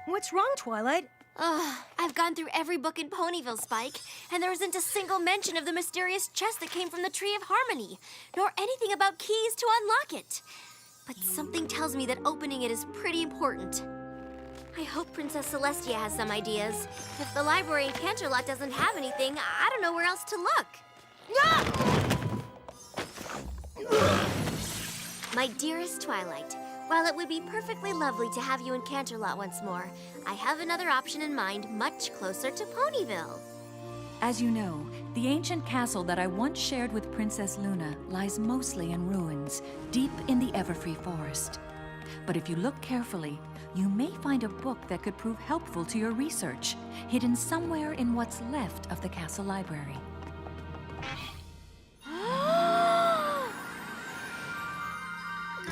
What's wrong, Twilight? I've gone through every book in Ponyville, Spike, and there isn't a single mention of the mysterious chest that came from the Tree of Harmony, nor anything about keys to unlock it. But something tells me that opening it is pretty important. I hope Princess Celestia has some ideas. If the library in Canterlot doesn't have anything, I don't know where else to look. My dearest Twilight, while it would be perfectly lovely to have you in Canterlot once more, I have another option in mind much closer to Ponyville. As you know, the ancient castle that I once shared with Princess Luna lies mostly in ruins, deep in the Everfree Forest. But if you look carefully, you may find a book that could prove helpful to your research, hidden somewhere in what's left of the castle library.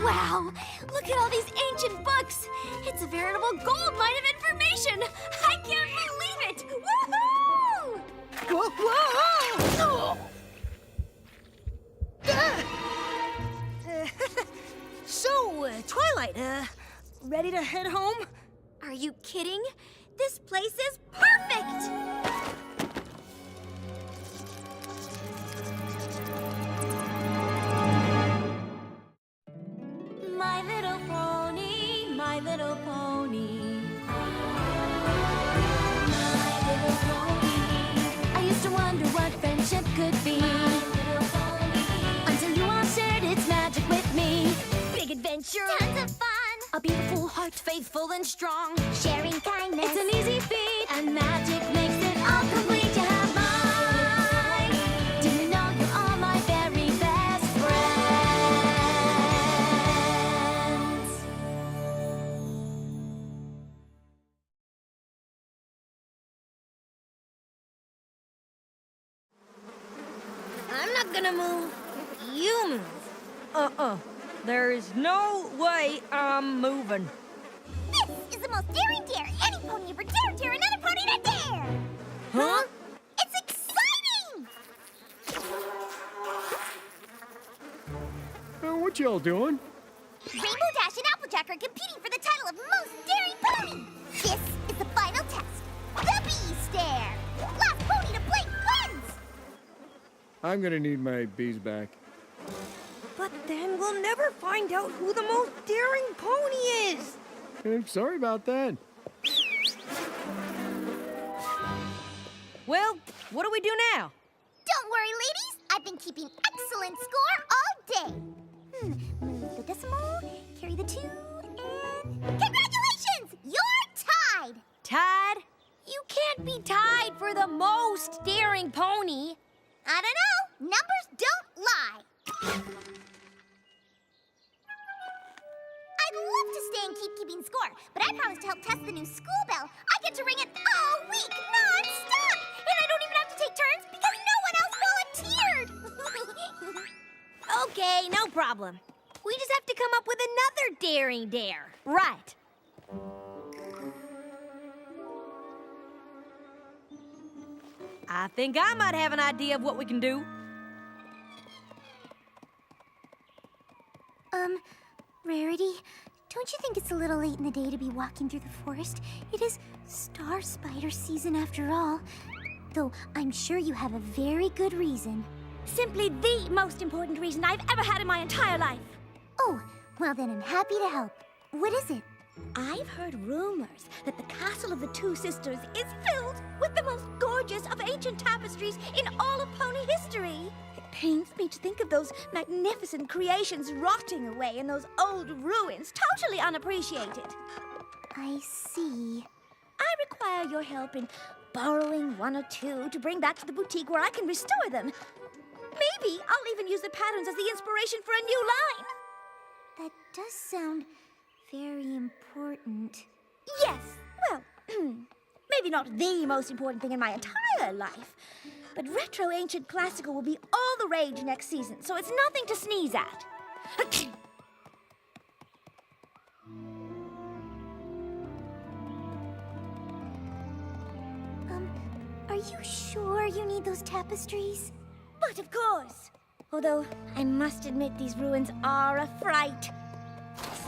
Wow! Look at all these ancient books! It's a veritable gold mine of information! I can't believe it! Woohoo! Whoa! So, Twilight, ready to head home? Are you kidding? This place is perfect! My little pony, my little pony. My little pony. I used to wonder what friendship could be. My little pony. Until you all shared its magic with me. Big adventure. Tons of fun! A beautiful heart, faithful and strong. Sharing kindness. It's an easy feat, and magic makes it all complete. You have mine. Do you know you're all my very best friends? I'm not gonna move. You move. There is no way I'm moving. This is the most daring dare any pony ever dare another pony to dare! Huh? It's exciting! What y'all doing? Rainbow Dash and Applejack are competing for the title of most daring pony! This is the final test, the Bee Stare! Last pony to blink wins! I'm gonna need my bees back. But then we'll never find out who the most daring pony is. I'm sorry about that. Well, what do we do now? Don't worry, ladies. I've been keeping excellent score all day. Move the decimal, carry the 2, and... Congratulations! You're tied! Tied? You can't be tied for the most daring pony. I don't know. Numbers don't lie. I'd love to stay and keep keeping score, but I promised to help test the new school bell. I get to ring it all week, non-stop! And I don't even have to take turns because no one else volunteered! Okay, no problem. We just have to come up with another daring dare. Right. I think I might have an idea of what we can do. Rarity, don't you think it's a little late in the day to be walking through the forest? It is Star Spider season after all. Though I'm sure you have a very good reason. Simply the most important reason I've ever had in my entire life. Oh, well then I'm happy to help. What is it? I've heard rumors that the castle of the Two Sisters is filled with the most gorgeous of ancient tapestries in all of pony history. It pains me to think of those magnificent creations rotting away in those old ruins, totally unappreciated. I see. I require your help in borrowing one or two to bring back to the boutique where I can restore them. Maybe I'll even use the patterns as the inspiration for a new line. That does sound very important. Yes, well, maybe not the most important thing in my entire life, but retro ancient classical will be all the rage next season, so it's nothing to sneeze at. Are you sure you need those tapestries? But of course. Although I must admit these ruins are a fright.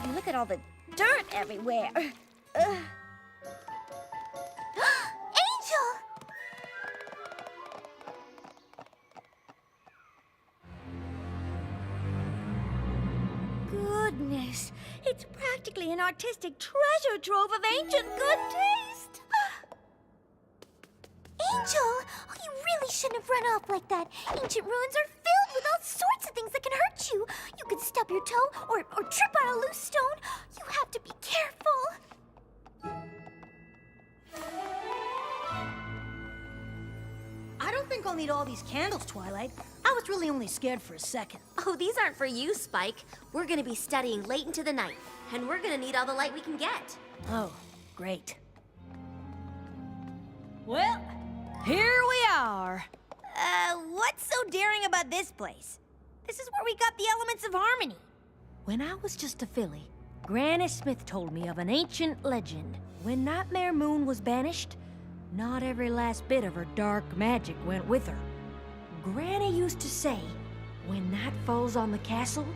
And look at all the dirt everywhere. Angel! Goodness, it's practically an artistic treasure trove of ancient good taste. Angel, oh, you really shouldn't have run off like that. Ancient ruins are filled with all sorts of things that can hurt you. You could stub your toe or trip on a loose stone. You have to be careful. I don't think I'll need all these candles, Twilight. I was really only scared for a second. Oh, these aren't for you, Spike. We're gonna be studying late into the night, and we're gonna need all the light we can get. Oh, great. Well, here we are. What's so daring about this place? This is where we got the elements of harmony. When I was just a filly, Granny Smith told me of an ancient legend. When Nightmare Moon was banished, not every last bit of her dark magic went with her. Granny used to say, when night falls on the castle,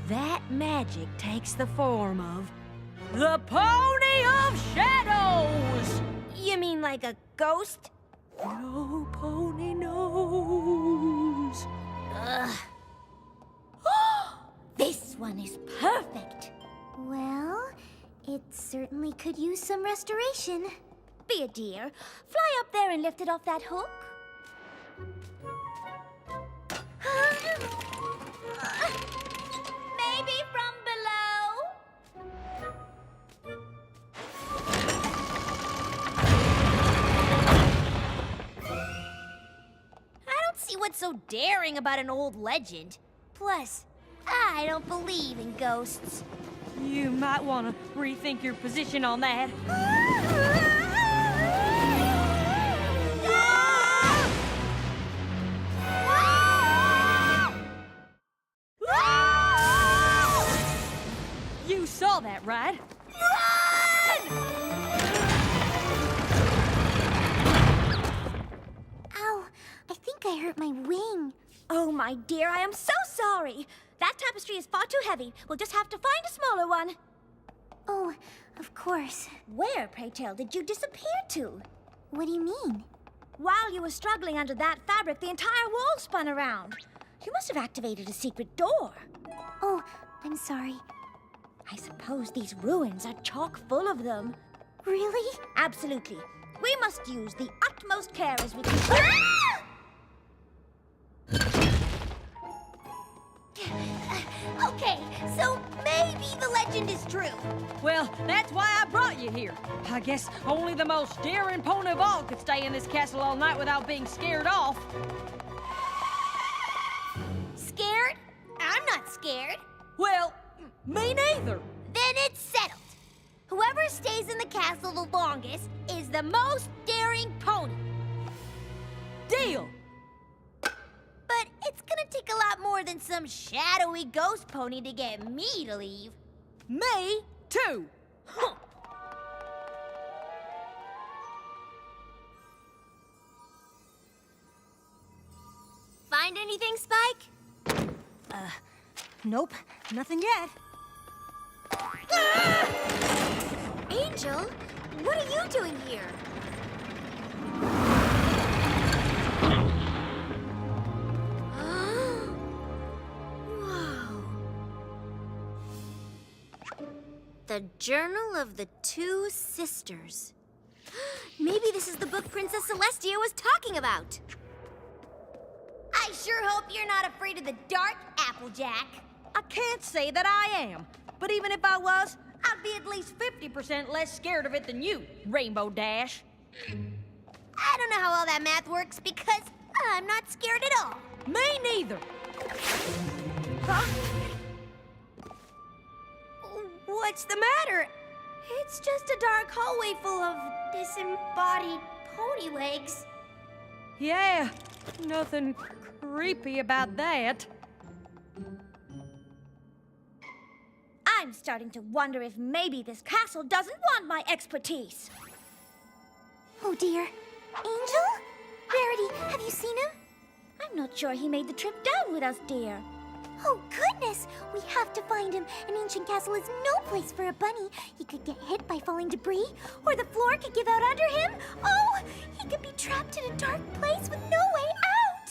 that magic takes the form of the Pony of Shadows! You mean like a ghost? No pony knows. This one is perfect. Well, it certainly could use some restoration. Be a dear. Fly up there and lift it off that hook. Maybe from below? I don't see what's so daring about an old legend. Plus, I don't believe in ghosts. You might want to rethink your position on that. You saw that, right? Ow, I think I hurt my wing. Oh, my dear, I am so sorry. That tapestry is far too heavy. We'll just have to find a smaller one. Oh, of course. Where, pray tell, did you disappear to? What do you mean? While you were struggling under that fabric, the entire wall spun around. You must have activated a secret door. Oh, I'm sorry. I suppose these ruins are chock full of them. Really? Absolutely. We must use the utmost care as we can. Okay, so maybe the legend is true. Well, that's why I brought you here. I guess only the most daring pony of all could stay in this castle all night without being scared off. Scared? I'm not scared. Well, me neither. Then it's settled. Whoever stays in the castle the longest is the most daring pony. Deal. But it's gonna take a lot more than some shadowy ghost pony to get me to leave. Me too. Huh. Find anything, Spike? Nope, nothing yet. Angel, what are you doing here? Whoa. The Journal of the Two Sisters. Maybe this is the book Princess Celestia was talking about. I sure hope you're not afraid of the dark, Applejack. I can't say that I am, but even if I was, I'd be at least 50% less scared of it than you, Rainbow Dash. I don't know how all that math works because I'm not scared at all. Me neither. Huh? What's the matter? It's just a dark hallway full of disembodied pony legs. Yeah, nothing creepy about that. I'm starting to wonder if maybe this castle doesn't want my expertise. Oh dear. Angel? Rarity, have you seen him? I'm not sure he made the trip down with us, dear. Oh, goodness! We have to find him. An ancient castle is no place for a bunny. He could get hit by falling debris, or the floor could give out under him. Oh, he could be trapped in a dark place with no way out.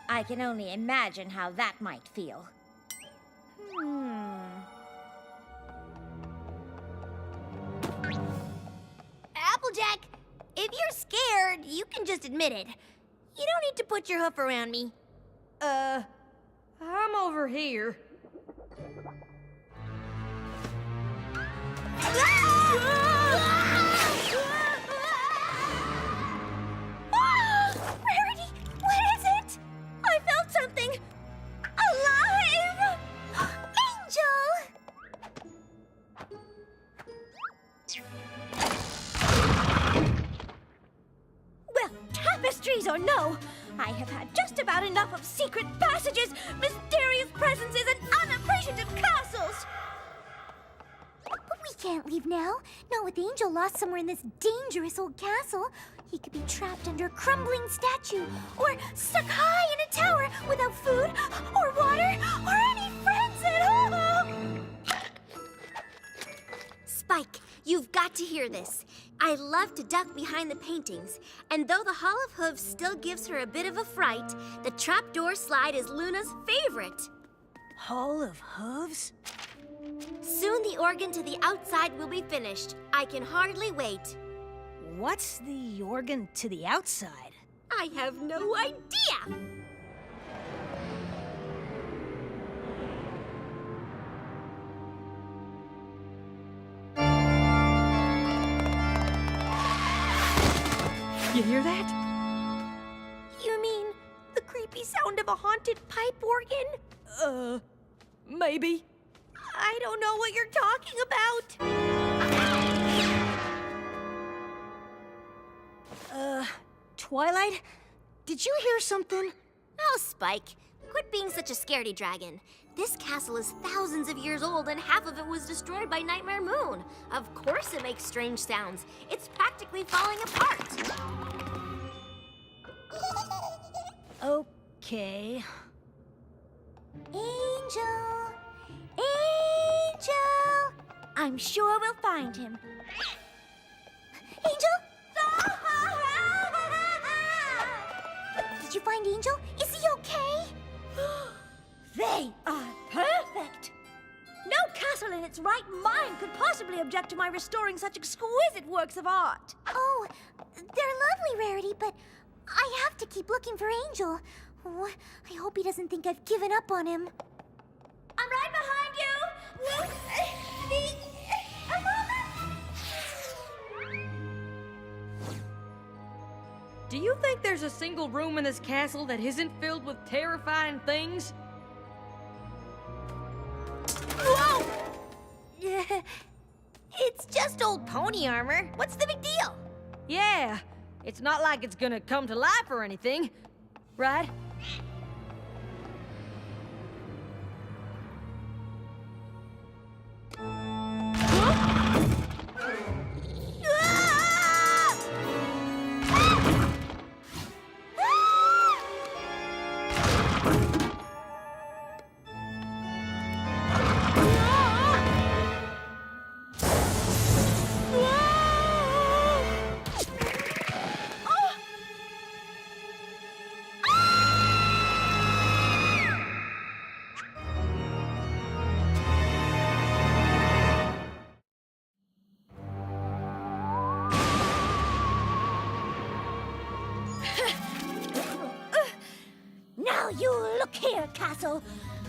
I can only imagine how that might feel. Applejack, if you're scared, you can just admit it. You don't need to put your hoof around me. I'm over here. Rarity, what is it? I felt something alive! Angel! Well, tapestries or no, I have had just about enough of secret passages, mysterious presences, and unappreciative castles! But we can't leave now. Not with Angel lost somewhere in this dangerous old castle. He could be trapped under a crumbling statue, or stuck high in a tower without food, or water, or any friends at all! Spike, you've got to hear this. I love to duck behind the paintings, and though the Hall of Hooves still gives her a bit of a fright, the trapdoor slide is Luna's favorite. Hall of Hooves? Soon the organ to the outside will be finished. I can hardly wait. What's the organ to the outside? I have no idea. You hear that? You mean the creepy sound of a haunted pipe organ? Maybe. I don't know what you're talking about. Twilight? Did you hear something? Oh, Spike, quit being such a scaredy dragon. This castle is thousands of years old and half of it was destroyed by Nightmare Moon. Of course it makes strange sounds. It's practically falling apart. Okay. Angel! Angel! I'm sure we'll find him. Angel? Did you find Angel? Is he okay? They are perfect! No castle in its right mind could possibly object to my restoring such exquisite works of art. Oh, they're lovely, Rarity, but I have to keep looking for Angel. Oh, I hope he doesn't think I've given up on him. I'm right behind you! A moment! Do you think there's a single room in this castle that isn't filled with terrifying things? Whoa! It's just old pony armor. What's the big deal? Yeah, it's not like it's gonna come to life or anything, right? Now you look here, Castle.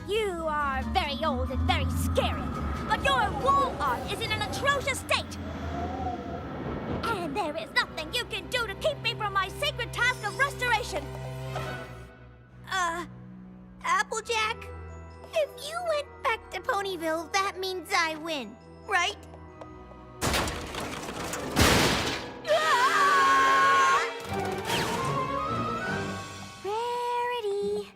You are very old and very scary, but your wall art is in an atrocious state. And there is nothing you can do to keep me from my sacred task of restoration. Applejack, if you went back to Ponyville, that means I win, right? Rarity.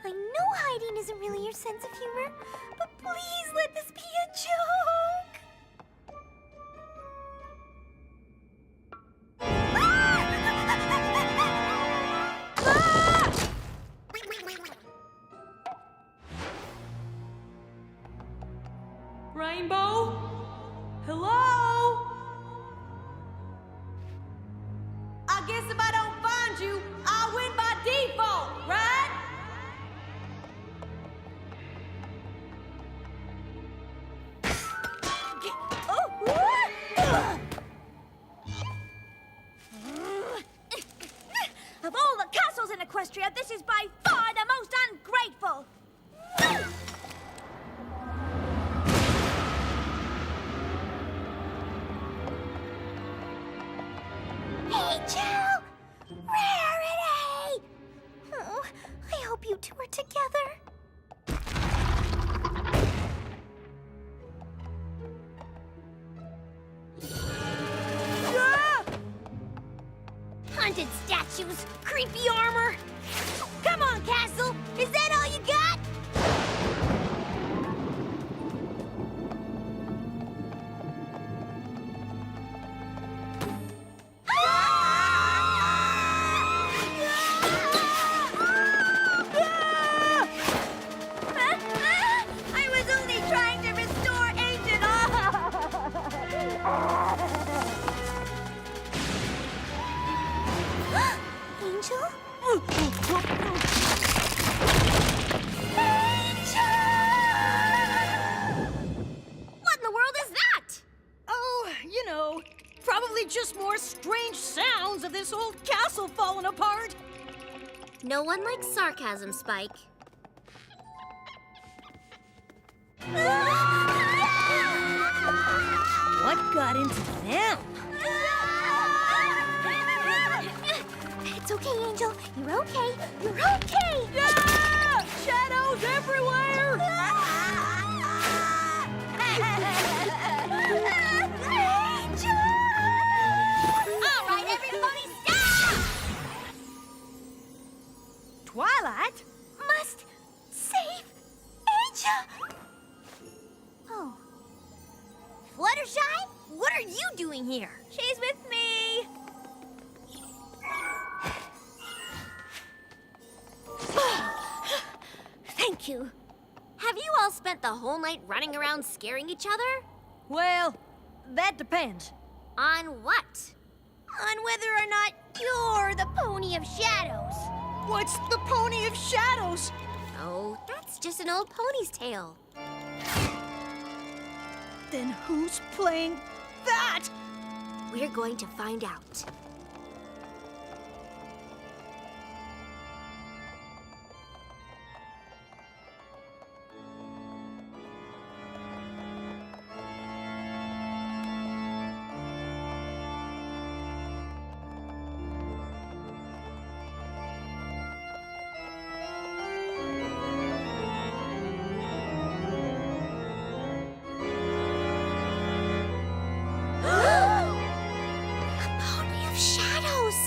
I know hiding isn't really your sense of humor, but please let this be a joke. Equestria, this is by far the most ungrateful! Angel! Rarity! Oh, I hope you two are together. Ah! Haunted statues, creepy armor. Come on, Castle! Is that all you got? I was only trying to restore ancient Angel? What in the world is that? Oh, you know, probably just more strange sounds of this old castle falling apart. No one likes sarcasm, Spike. What got into them? It's okay, Angel. You're okay. You're okay. Shadows everywhere! Angel! All right, everybody, stop! Twilight? Must save Angel! Oh. Fluttershy, what are you doing here? She's with me. Thank you. Have you all spent the whole night running around scaring each other? Well, that depends. On what? On whether or not you're the Pony of Shadows. What's the Pony of Shadows? Oh, that's just an old pony's tale. Then who's playing that? We're going to find out. Pony of Shadows.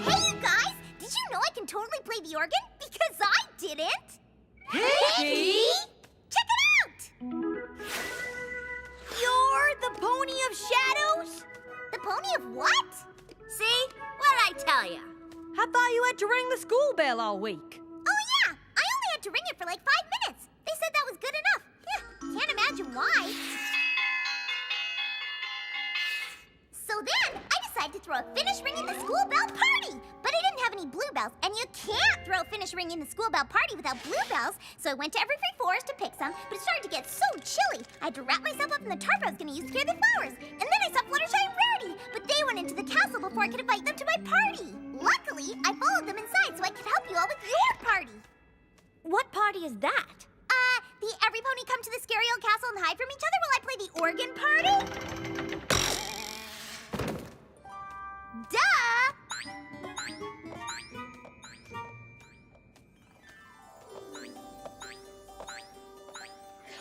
Hey, you guys! Did you know I can totally play the organ? Because I didn't. Hey! Check it out! You're the Pony of Shadows? The Pony of what? See? What'd I tell you? I thought you had to ring the school bell all week. Oh, yeah! I only had to ring it for like 5 minutes. They said that was good enough. Yeah, can't imagine why. So then, I decided to throw a finish ringing the school bell party. But I didn't have any bluebells, and you can't throw a finish ringing the school bell party without bluebells. So I went to Everfree Forest to pick some, but it started to get so chilly. I had to wrap myself up in the tarp I was going to use to carry the flowers. And then I saw Fluttershy and Rarity, but they went into the castle before I could invite them to my party. Luckily, I followed them inside so I could help you all with your party. What party is that? The Every Pony Come to the Scary Old Castle and Hide from Each Other while I play the organ party? Duh!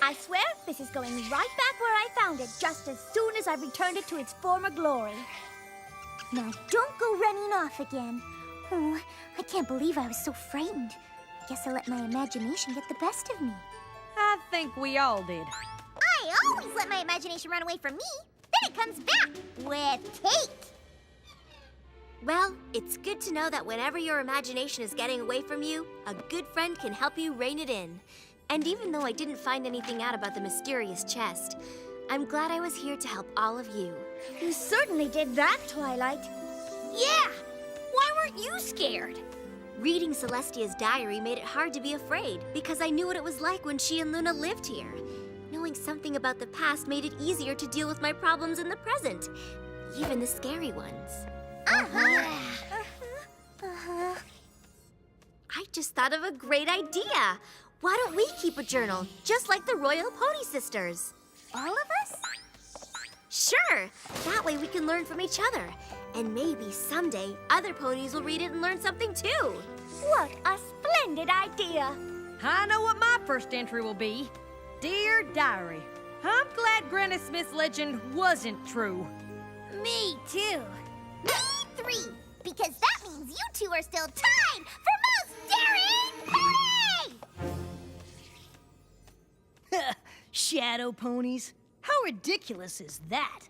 I swear this is going right back where I found it just as soon as I returned it to its former glory. Now don't go running off again. Oh, I can't believe I was so frightened. Guess I let my imagination get the best of me. I think we all did. I always let my imagination run away from me. Then it comes back with Kate. Well, it's good to know that whenever your imagination is getting away from you, a good friend can help you rein it in. And even though I didn't find anything out about the mysterious chest, I'm glad I was here to help all of you. You certainly did that, Twilight. Yeah! Why weren't you scared? Reading Celestia's diary made it hard to be afraid because I knew what it was like when she and Luna lived here. Knowing something about the past made it easier to deal with my problems in the present, even the scary ones. I just thought of a great idea. Why don't we keep a journal, just like the Royal Pony Sisters? All of us? Sure. That way we can learn from each other. And maybe someday other ponies will read it and learn something too. What a splendid idea! I know what my first entry will be. Dear Diary, I'm glad Granny Smith's legend wasn't true. Me too. Me 3, because that means you two are still tied for most daring pony! Shadow ponies? How ridiculous is that?